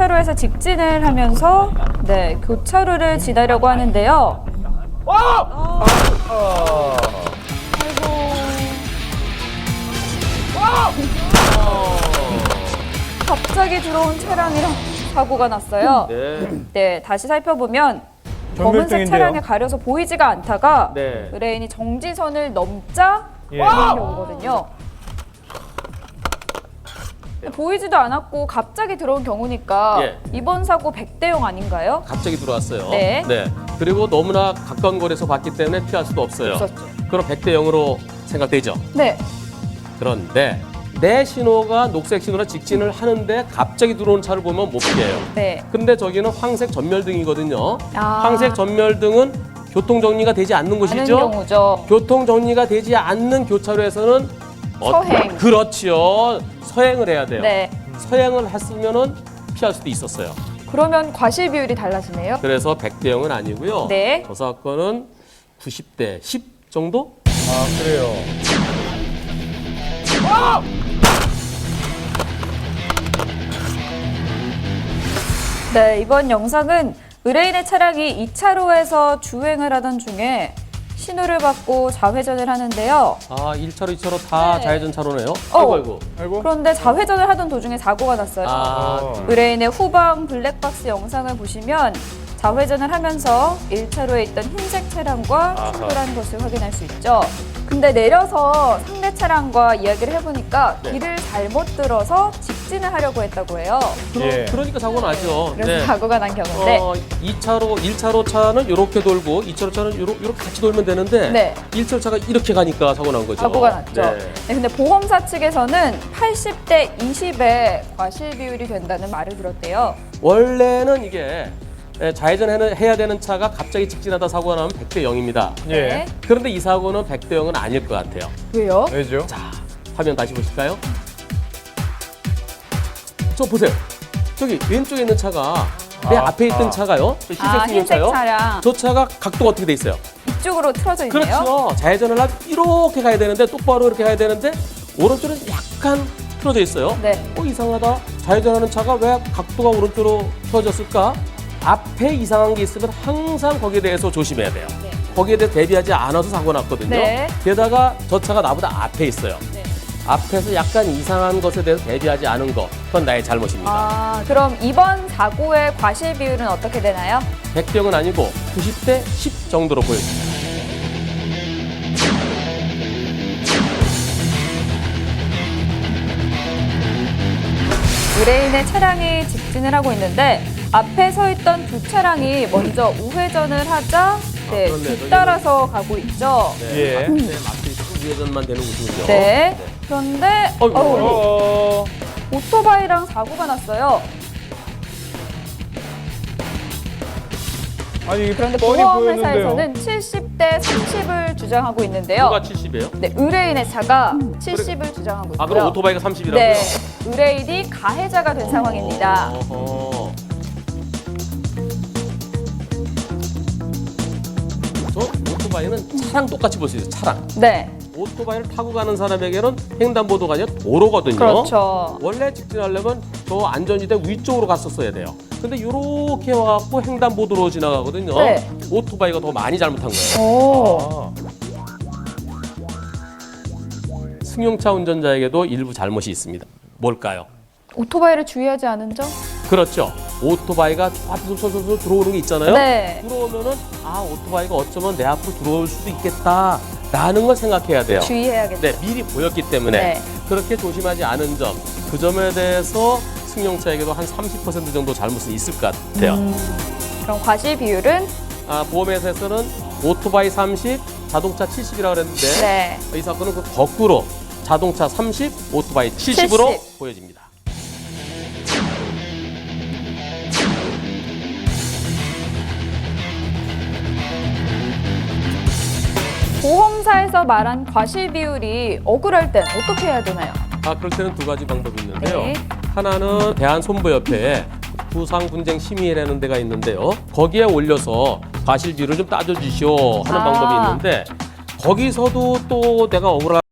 1차로에서 직진을 하면서 교차로를 지나려고 하는데요. 갑자기 들어온 차량이랑 사고가 났어요. 네, 다시 살펴보면 검은색 정밀등인데요. 차량에 가려서 보이지가 않다가 네. 의뢰인이 정지선을 넘자 예. 경우거든요. 보이지도 않았고 갑자기 들어온 경우니까 예. 이번 사고 100대 0 아닌가요? 갑자기 들어왔어요. 네. 그리고 너무나 가까운 거리에서 봤기 때문에 피할 수도 없어요. 없었죠. 그럼 100대 0으로 생각되죠. 네. 그런데 내 신호가 녹색 신호로 직진을 하는데 갑자기 들어오는 차를 보면 못 피해요. 네. 근데 저기는 황색 전멸등이거든요. 아. 황색 전멸등은 교통 정리가 되지 않는 많은 곳이죠. 경우죠. 교통 정리가 되지 않는 교차로에서는 서행. 그렇지요. 서행을 해야 돼요. 네. 서행을 했으면은 피할 수도 있었어요. 그러면 과실 비율이 달라지네요. 그래서 100대 0은 아니고요. 네. 저 사건은 90대 10 정도? 아, 그래요. 네, 이번 영상은 의뢰인의 차량이 2차로에서 주행을 하던 중에 신호를 받고 좌회전을 하는데요. 아, 1차로, 2차로 다 네. 좌회전 차로네요. 어. 아이고. 아이고. 그런데 좌회전을 하던 도중에 사고가 났어요. 아, 의뢰인의 후방 블랙박스 영상을 보시면 좌회전을 하면서 1차로에 있던 흰색 차량과 충돌한 것을 확인할 수 있죠. 근데 내려서 상대 차량과 이야기를 해보니까 네. 길을 잘못 들어서 직진을 하려고 했다고 해요. 예. 그러니까 사고 나죠. 그래서 사고가 난 경우인데 2차로, 1차로 차는 이렇게 돌고 2차로 차는 이렇게 같이 돌면 되는데 네. 1차로 차가 이렇게 가니까 사고 난 거죠. 사고가 났죠. 네. 네, 근데 보험사 측에서는 80대 20의 과실 비율이 된다는 말을 들었대요. 원래는 이게 좌회전해야 되는 차가 갑자기 직진하다 사고가 나면 100대 0입니다. 예. 네. 그런데 이 사고는 100대 0은 아닐 것 같아요. 왜요? 왜죠? 자, 화면 다시 보실까요? 저 보세요. 저기 왼쪽에 있는 차가 내 앞에 있던 차가요. 저 흰색 승용차요. 흰색 차량 저 차가 각도가 어떻게 돼 있어요? 이쪽으로 틀어져 있네요. 그렇죠. 좌회전을 하면 이렇게 가야 되는데 똑바로 이렇게 가야 되는데 오른쪽은 약간 틀어져 있어요. 네. 이상하다. 좌회전하는 차가 왜 각도가 오른쪽으로 틀어졌을까? 앞에 이상한 게 있으면 항상 거기에 대해서 조심해야 돼요. 네. 거기에 대해 대비하지 않아서 사고 났거든요. 네. 게다가 저 차가 나보다 앞에 있어요. 네. 앞에서 약간 이상한 것에 대해서 대비하지 않은 거, 그건 나의 잘못입니다. 아, 그럼 이번 사고의 과실 비율은 어떻게 되나요? 100대 0은 아니고 90대 10 정도로 보여집니다. 의뢰인의 차량이 직진을 하고 있는데 앞에 서 있던 두 차량이 먼저 우회전을 하자 그렇네. 뒤따라서 가고 있죠. 예. 앞에 막혀 있고 우회전만 되는 곳이군요. 네. 그런데 어이구. 어. 오토바이랑 사고가 났어요. 아니, 이게 그런데 뻔히 보였는데요. 보험회사에서는 70대 30을 주장하고 있는데요. 누가 70이에요? 네, 의뢰인의 차가 70을 주장하고 있고요. 아, 그럼 오토바이가 30이라고요? 네, 의뢰인이 가해자가 된 상황입니다. 어허. 저 오토바이는 차랑 똑같이 볼 수 있어요. 차랑. 네, 오토바이를 타고 가는 사람에게는 횡단보도가 아니라 도로거든요. 그렇죠. 원래 직진하려면 저 안전지대 위쪽으로 갔었어야 돼요. 근데 이렇게 와갖고 횡단보도로 지나가거든요. 네. 오토바이가 더 많이 잘못한 거예요. 오, 승용차 운전자에게도 일부 잘못이 있습니다. 뭘까요? 오토바이를 주의하지 않은 점? 그렇죠. 오토바이가 앞에서 서서 들어오는 게 있잖아요. 네. 들어오면은 오토바이가 어쩌면 내 앞으로 들어올 수도 있겠다 라는 걸 생각해야 돼요. 주의해야겠죠. 네, 미리 보였기 때문에 네. 그렇게 조심하지 않은 점, 그 점에 대해서 승용차에게도 한 30% 정도 잘못은 있을 것 같아요. 그럼 과실 비율은? 보험회사에서는 오토바이 30, 자동차 70이라고 그랬는데 네. 이 사건은 그 거꾸로 자동차 30, 오토바이 70으로 70. 보여집니다. 보험사에서 말한 과실 비율이 억울할 땐 어떻게 해야 되나요? 그럴 때는 두 가지 방법이 있는데요. 네. 하나는 대한손보협회에 부상분쟁심의라는 데가 있는데요. 거기에 올려서 과실 비율을 좀 따져주시오 하는 아. 방법이 있는데 거기서도 또 내가 억울한